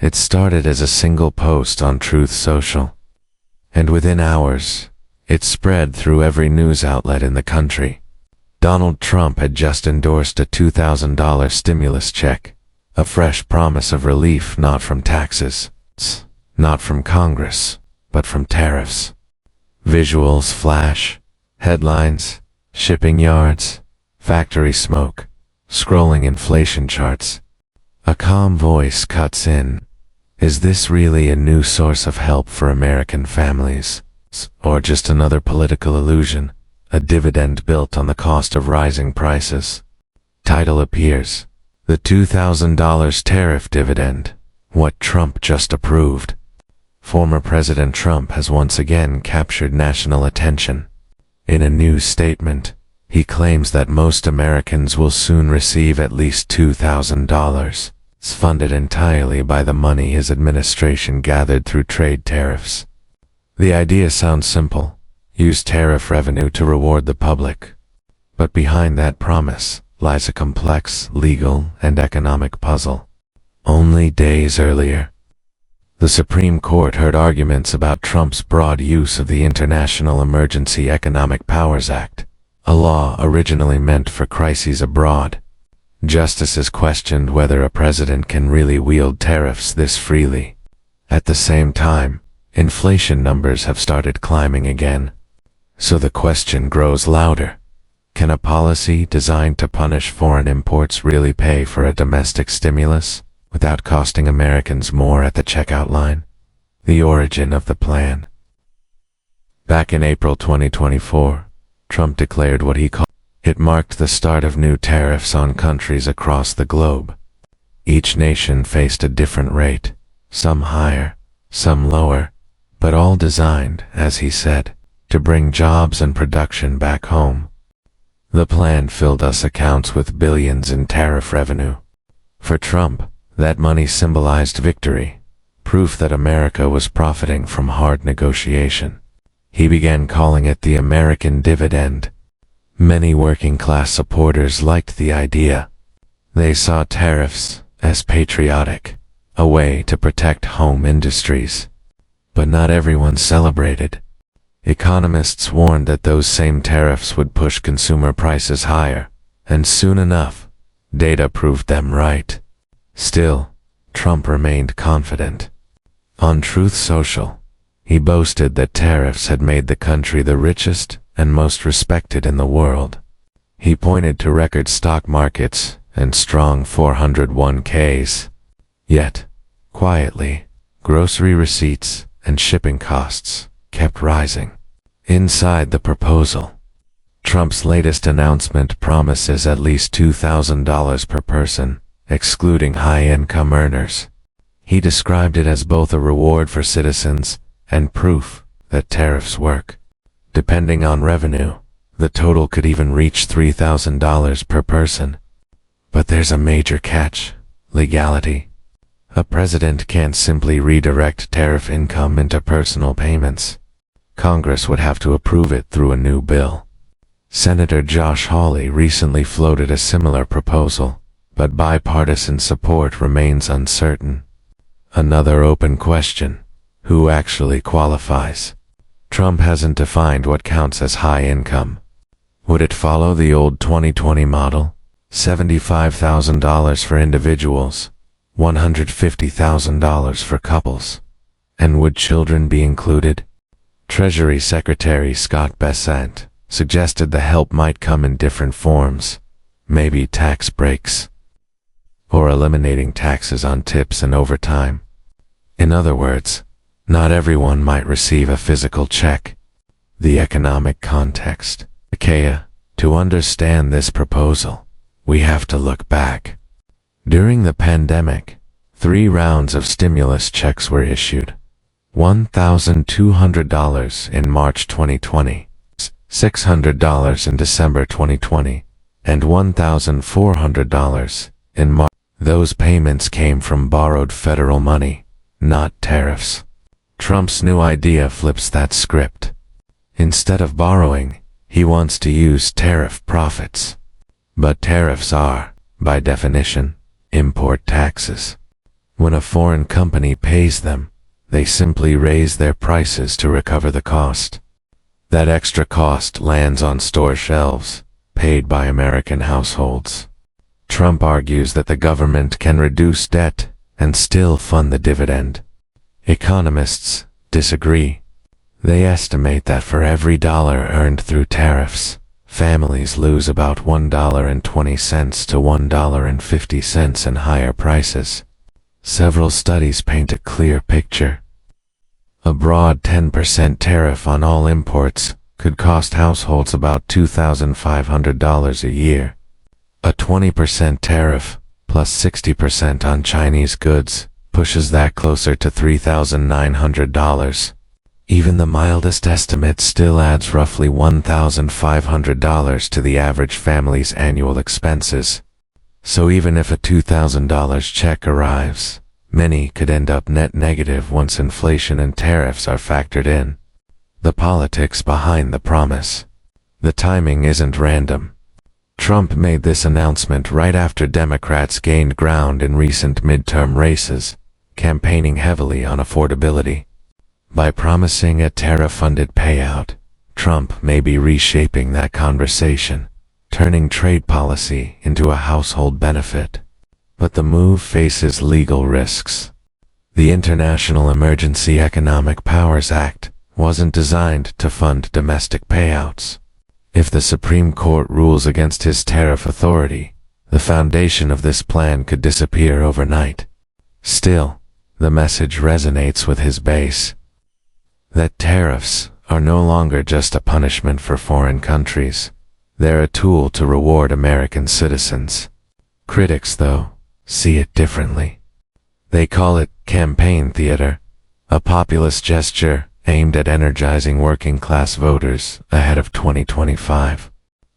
It started as a single post on Truth Social, and within hours, it spread through every news outlet in the country. Donald Trump had just endorsed a $2,000 stimulus check, a fresh promise of relief not from taxes, not from Congress, but from tariffs. Visuals flash, headlines, shipping yards, factory smoke, scrolling inflation charts. A calm voice cuts in. Is this really a new source of help for American families? Or just another political illusion, a dividend built on the cost of rising prices? Title appears: The $2,000 Tariff Dividend, What Trump Just Approved. Former President Trump has once again captured national attention. In a news statement, he claims that most Americans will soon receive at least $2,000, funded entirely by the money his administration gathered through trade tariffs. The idea sounds simple: use tariff revenue to reward the public. But behind that promise lies a complex legal and economic puzzle. Only days earlier, the Supreme Court heard arguments about Trump's broad use of the International Emergency Economic Powers Act, a law originally meant for crises abroad. Justices questioned whether a president can really wield tariffs this freely. At the same time, inflation numbers have started climbing again. So the question grows louder: can a policy designed to punish foreign imports really pay for a domestic stimulus without costing Americans more at the checkout line? The origin of the plan. Back in April 2024, Trump declared what he called it marked the start of new tariffs on countries across the globe. Each nation faced a different rate, some higher, some lower, but all designed, as he said, to bring jobs and production back home. The plan filled us accounts with billions in tariff revenue. For Trump, that money symbolized victory, proof that America was profiting from hard negotiation. He began calling it the American Dividend. Many working-class supporters liked the idea. They saw tariffs as patriotic, a way to protect home industries. But not everyone celebrated. Economists warned that those same tariffs would push consumer prices higher, and soon enough, data proved them right. Still, Trump remained confident. On Truth Social, he boasted that tariffs had made the country the richest and most respected in the world. He pointed to record stock markets and strong 401ks. Yet, quietly, grocery receipts and shipping costs kept rising. Inside the proposal, Trump's latest announcement promises at least $2,000 per person, excluding high-income earners. He described it as both a reward for citizens and proof that tariffs work. Depending on revenue, the total could even reach $3,000 per person. But there's a major catch: legality. A president can't simply redirect tariff income into personal payments. Congress would have to approve it through a new bill. Senator Josh Hawley recently floated a similar proposal, but bipartisan support remains uncertain. Another open question: who actually qualifies? Trump hasn't defined what counts as high income. Would it follow the old 2020 model? $75,000 for individuals, $150,000 for couples. And would children be included? Treasury Secretary Scott Bessent suggested the help might come in different forms, maybe tax breaks, or eliminating taxes on tips and overtime. In other words, not everyone might receive a physical check. The economic context. To understand this proposal, we have to look back. During the pandemic, 3 rounds of stimulus checks were issued. $1,200 in March 2020, $600 in December 2020, and $1,400 in March. Those payments came from borrowed federal money, not tariffs. Trump's new idea flips that script. Instead of borrowing, he wants to use tariff profits. But tariffs are, by definition, import taxes. When a foreign company pays them, they simply raise their prices to recover the cost. That extra cost lands on store shelves, paid by American households. Trump argues that the government can reduce debt and still fund the dividend. Economists disagree. They estimate that for every dollar earned through tariffs, families lose about $1.20 to $1.50 in higher prices. Several studies paint a clear picture. A broad 10% tariff on all imports could cost households about $2,500 a year. A 20% tariff, plus 60% on Chinese goods, pushes that closer to $3,900. Even the mildest estimate still adds roughly $1,500 to the average family's annual expenses. So even if a $2,000 check arrives, many could end up net negative once inflation and tariffs are factored in. The politics behind the promise. The timing isn't random. Trump made this announcement right after Democrats gained ground in recent midterm races, campaigning heavily on affordability. By promising a tariff-funded payout, Trump may be reshaping that conversation, turning trade policy into a household benefit. But the move faces legal risks. The International Emergency Economic Powers Act wasn't designed to fund domestic payouts. If the Supreme Court rules against his tariff authority, the foundation of this plan could disappear overnight. Still, the message resonates with his base. That tariffs are no longer just a punishment for foreign countries. They're a tool to reward American citizens. Critics, though, see it differently. They call it campaign theater, a populist gesture aimed at energizing working-class voters ahead of 2025.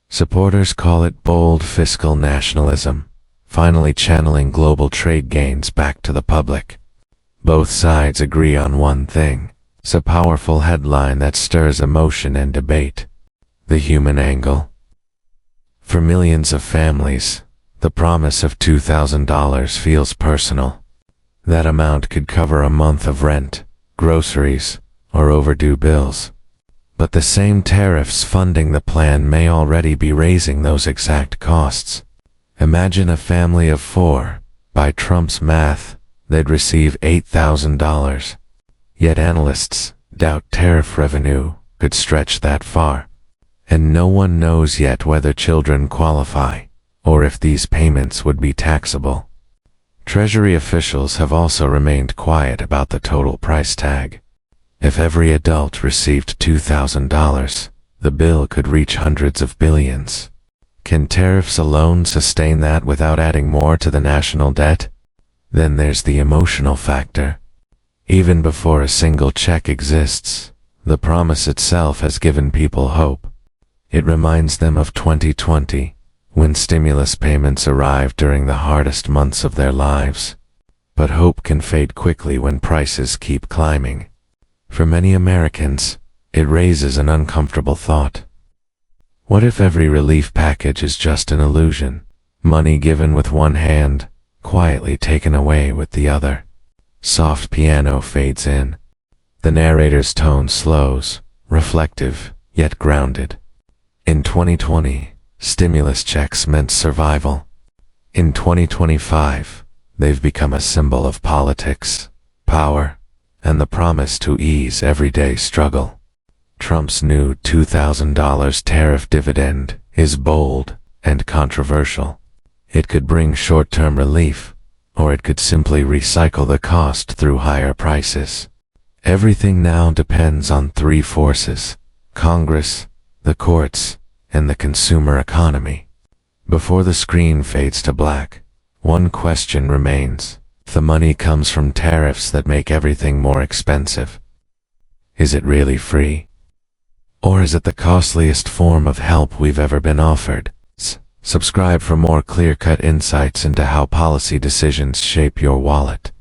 Supporters call it bold fiscal nationalism, finally channeling global trade gains back to the public. Both sides agree on one thing. It's a powerful headline that stirs emotion and debate. The human angle. For millions of families, the promise of $2,000 feels personal. That amount could cover a month of rent, groceries, or overdue bills. But the same tariffs funding the plan may already be raising those exact costs. Imagine a family of 4. By Trump's math, they'd receive $8,000. Yet analysts doubt tariff revenue could stretch that far. And no one knows yet whether children qualify, or if these payments would be taxable. Treasury officials have also remained quiet about the total price tag. If every adult received $2,000, the bill could reach hundreds of billions. Can tariffs alone sustain that without adding more to the national debt? Then there's the emotional factor. Even before a single check exists, the promise itself has given people hope. It reminds them of 2020, when stimulus payments arrived during the hardest months of their lives. But hope can fade quickly when prices keep climbing. For many Americans, it raises an uncomfortable thought. What if every relief package is just an illusion? Money given with one hand, quietly taken away with the other. Soft piano fades in. The narrator's tone slows, reflective, yet grounded. In 2020, stimulus checks meant survival. In 2025, they've become a symbol of politics, power, and the promise to ease everyday struggle. Trump's new $2,000 tariff dividend is bold and controversial. It could bring short-term relief, or it could simply recycle the cost through higher prices. Everything now depends on 3 forces: Congress, the courts, and the consumer economy. Before the screen fades to black, one question remains. The money comes from tariffs that make everything more expensive. Is it really free? Or is it the costliest form of help we've ever been offered? Subscribe for more clear-cut insights into how policy decisions shape your wallet.